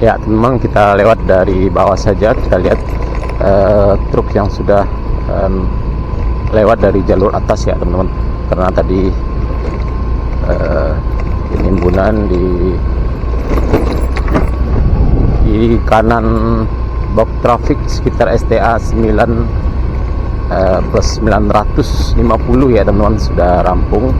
Ya teman, kita lewat dari bawah saja. Kita lihat truk yang sudah lewat dari jalur atas ya teman-teman, karena tadi penimbunan di kanan box traffic sekitar STA 9 plus 950 ya teman-teman, sudah rampung.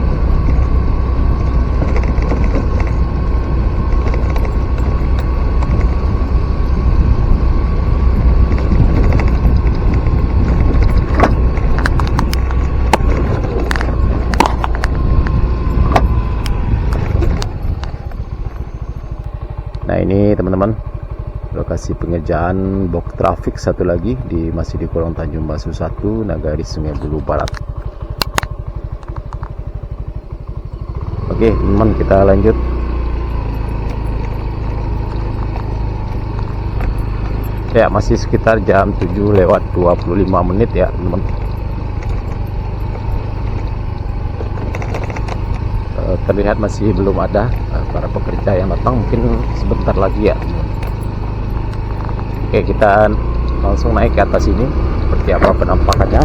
Nah ini teman-teman, lokasi pengerjaan box traffic satu lagi masih di kolong Tanjung Basu 1, Nagari Sungai Bulu Barat. Oke teman-teman, kita lanjut. Ya masih sekitar jam 7:25 ya teman-teman. Terlihat masih belum ada para pekerja yang datang, mungkin sebentar lagi ya. Oke, kita langsung naik ke atas ini. Seperti apa penampakannya?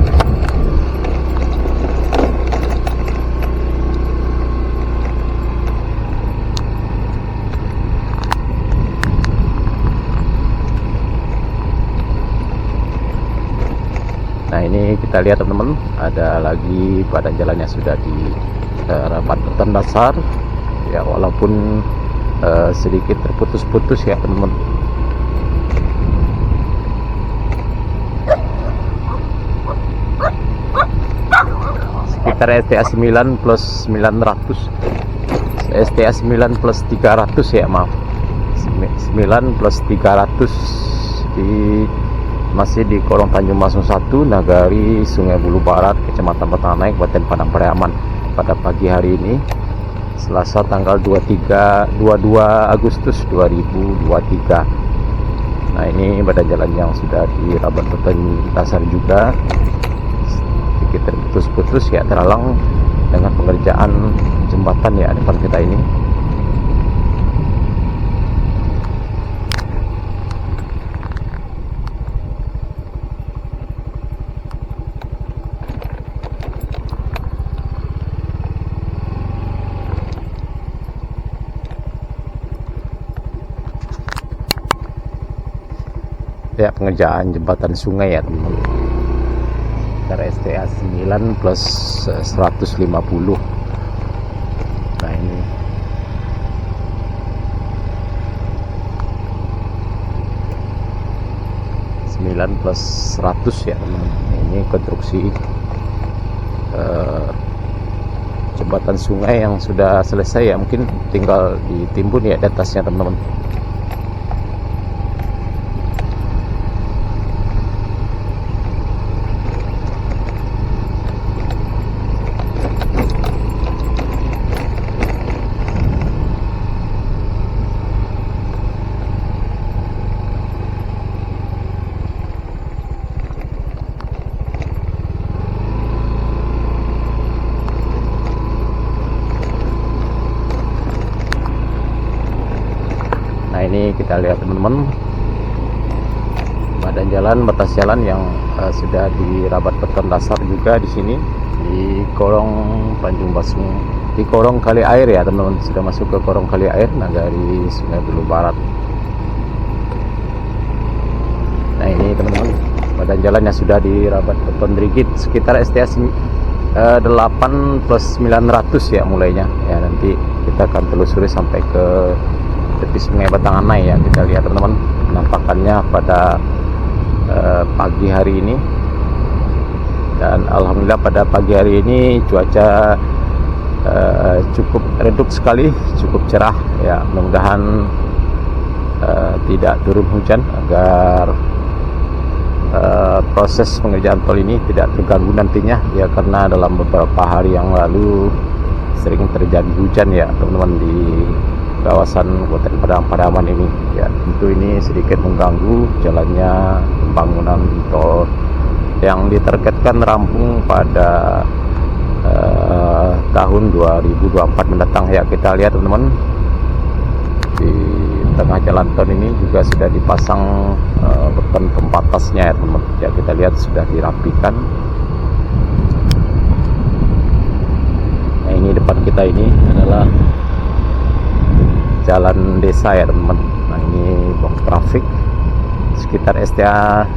Nah ini kita lihat teman-teman, ada lagi badan jalannya sudah di rapat beton dasar ya, walaupun sedikit terputus-putus ya teman-teman. Sekitar STA 9 plus 900, STA 9 plus 300 ya, maaf, 9 plus 300 masih di kolong Tanjung Basu 1, Nagari Sungai Bulu Barat, Kecamatan Batangan Naik, Kabupaten Padang Pariaman, pada pagi hari ini, Selasa tanggal 22 Agustus 2023. Nah ini badan jalan yang sudah dirabat beton dasar juga, sedikit terputus-putus ya, terhalang dengan pengerjaan jembatan ya depan kita ini. Ya pengerjaan jembatan sungai ya teman-teman, dari STA 9 plus 150. Nah ini plus 100 ya teman-teman. Ini konstruksi jembatan sungai yang sudah selesai ya, mungkin tinggal ditimbun ya di atasnya teman-teman. Nah ini kita lihat teman-teman, badan jalan, batas jalan yang sudah dirabat beton dasar juga di sini di kolong Tanjung Basu, di kolong kali air ya teman-teman, sudah masuk ke kolong kali air Nagari Sungai Bulu Barat. Nah ini teman-teman, badan jalan yang sudah dirabat beton rigid sekitar STA 8 plus 900 ya mulainya ya. Nanti kita akan telusuri sampai ke tepi Sungai Batangan Naik ya. Kita lihat teman-teman penampakannya pada pagi hari ini, dan alhamdulillah pada pagi hari ini cuaca cukup redup sekali, cukup cerah ya. Mudah-mudahan tidak turun hujan agar proses pengerjaan tol ini tidak terganggu nantinya ya, karena dalam beberapa hari yang lalu sering terjadi hujan ya teman-teman di kawasan Kabupaten Padang Pariaman ini ya. Tentu ini sedikit mengganggu jalannya pembangunan tol yang ditargetkan rampung pada tahun 2024 mendatang ya. Kita lihat teman-teman di tengah jalan tol ini juga sudah dipasang beton pembatasnya ya teman-teman. Ya, kita lihat sudah dirapikan. Nah, ini depan kita ini adalah jalan desa ya teman-teman. Nah, ini box traffic sekitar STA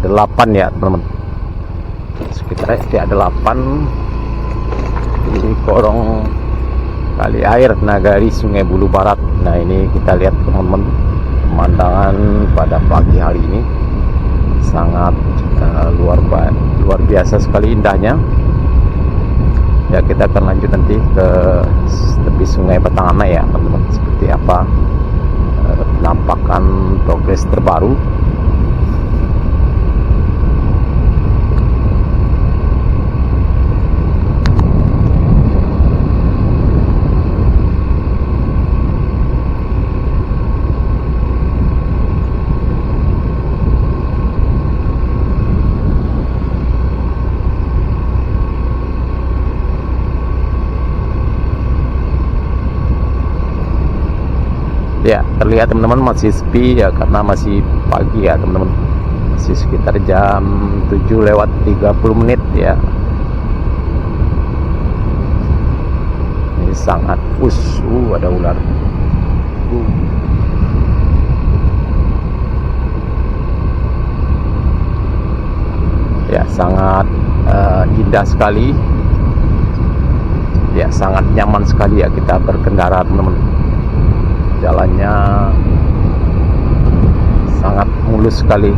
8 ya teman-teman. Sekitar STA 8 di korong kali air Nagari Sungai Bulu Barat. Nah, ini kita lihat teman-teman, pemandangan pada pagi hari ini sangat luar biasa sekali indahnya. Ya, kita akan lanjut nanti ke tepi Sungai Batanghana ya teman-teman, seperti apa penampakan progres terbaru. Ya, terlihat teman-teman masih sepi ya, karena masih pagi ya teman-teman, masih sekitar jam 7:30 ya. Ini sangat ada ular. Ya, sangat indah sekali ya, sangat nyaman sekali ya kita berkendara teman-teman. Jalannya sangat mulus sekali.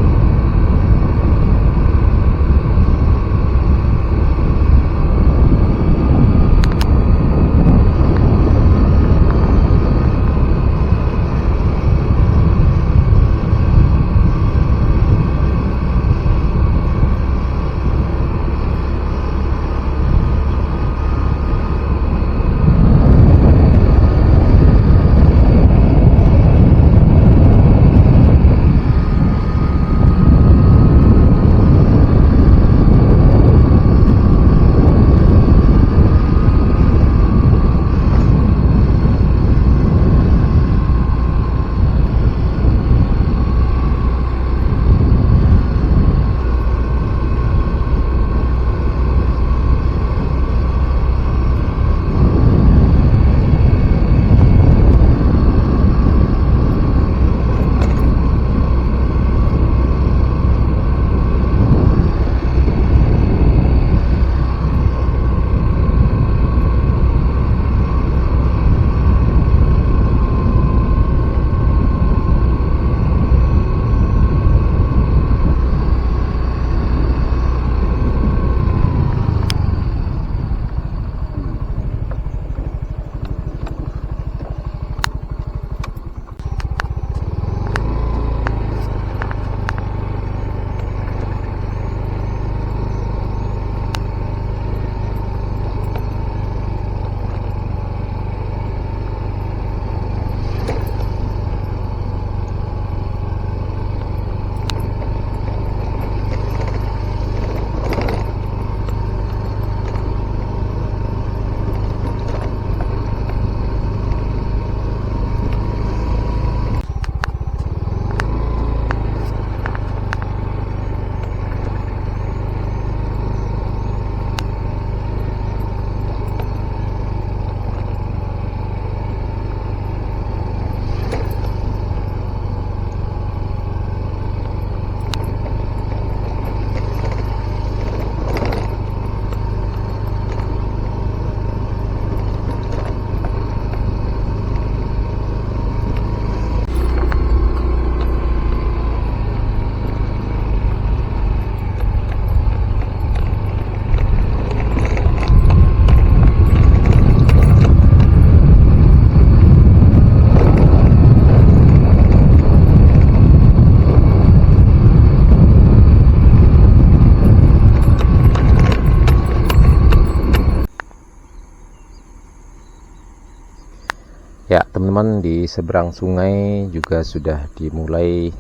Ya teman-teman, di seberang sungai juga sudah dimulai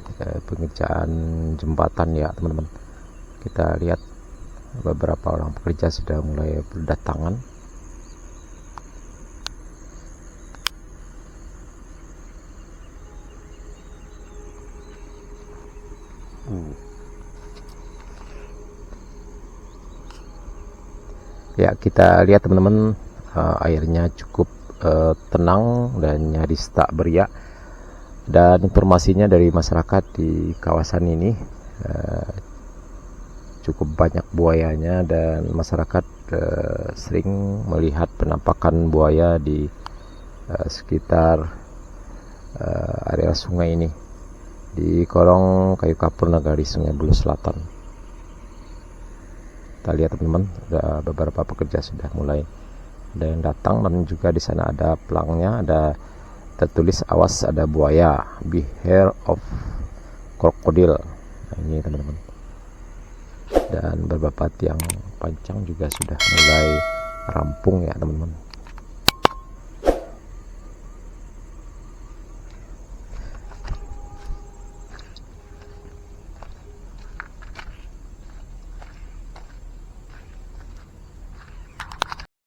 pengerjaan jembatan ya teman-teman. Kita lihat beberapa orang pekerja sudah mulai berdatangan. Ya, kita lihat teman-teman, airnya cukup tenang dan nyaris tak beriak. Dan informasinya dari masyarakat di kawasan ini, cukup banyak buayanya, dan masyarakat sering melihat penampakan buaya di sekitar area sungai ini, di kolong kayu kapur Nagari Sungai Bulu Selatan. Kita lihat teman-teman, ada beberapa pekerja sudah mulai ada yang datang, dan juga di sana ada pelangnya, ada tertulis awas ada buaya, beware of crocodile. Nah, ini teman-teman. Dan beberapa tiang pancang juga sudah mulai rampung ya teman-teman.